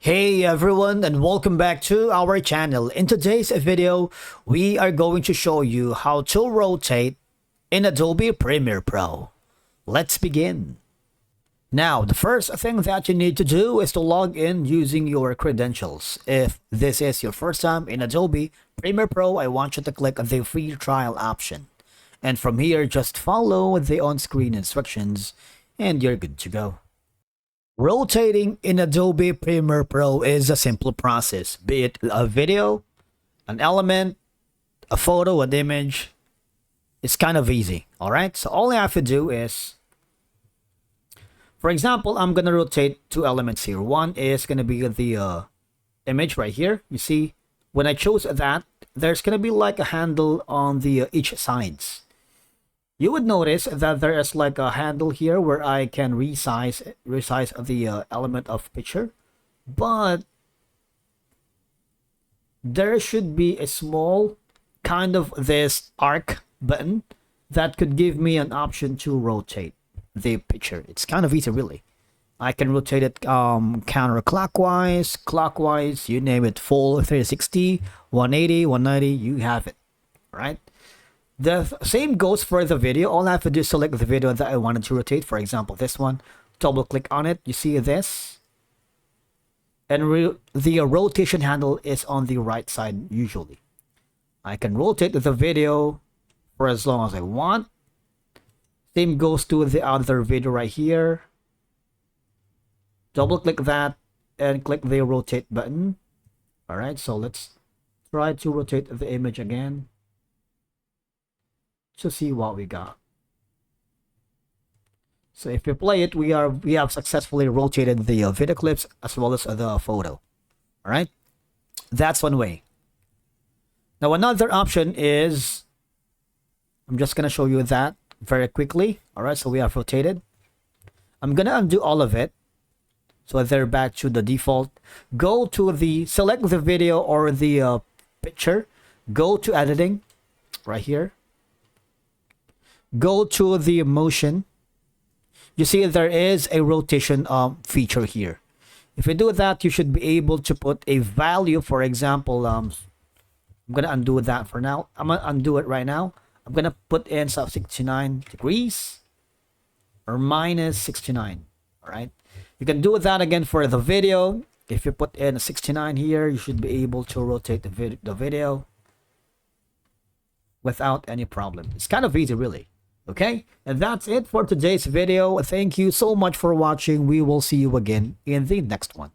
Hey everyone, and welcome back to our channel. In today's video, we are going to show you how to rotate in Adobe Premiere Pro. Let's begin. Now, the first thing that you need to do is to log in using your credentials. If this is your first time in Adobe Premiere Pro, I want you to click the free trial option. And from here, just follow the on-screen instructions and you're good to go. Rotating in Adobe Premiere Pro is a simple process, be it a video, an element, a photo, an image. It's kind of easy, all right? So all I have to do is, for example, I'm going to rotate two elements here. One is going to be the image right here. You see, when I chose that, there's going to be like a handle on the each sides. You would notice that there is like a handle here where I can resize the element of picture, but there should be a small kind of this arc button that could give me an option to rotate the picture. It's kind of easy, really. I can rotate it counterclockwise, clockwise, you name it, full 360, 180, 190, you have it, right? The same goes for the video. All I have to do is select the video that I wanted to rotate. For example, this one. Double click on it. You see this? And the rotation handle is on the right side usually. I can rotate the video for as long as I want. Same goes to the other video right here. Double click that and click the rotate button. Alright, so let's try to rotate the image again to see what we got. So if we play it, we have successfully rotated the video clips as well as the photo. All right, that's one way. Now another option is, I'm just gonna show you that very quickly. All right, so we have rotated. I'm gonna undo all of it, so they're back to the default. Go to the select the video or the picture. Go to editing, right here. Go to the motion. You see there is a rotation feature here. If you do that, you should be able to put a value. For example, I'm gonna undo that for now. I'm gonna undo it right now. I'm gonna put in 69 degrees or minus 69. All right, you can do that again for the video. If you put in 69 here, you should be able to rotate the video without any problem. It's kind of easy, really. Okay, and that's it for today's video. Thank you so much for watching. We will see you again in the next one.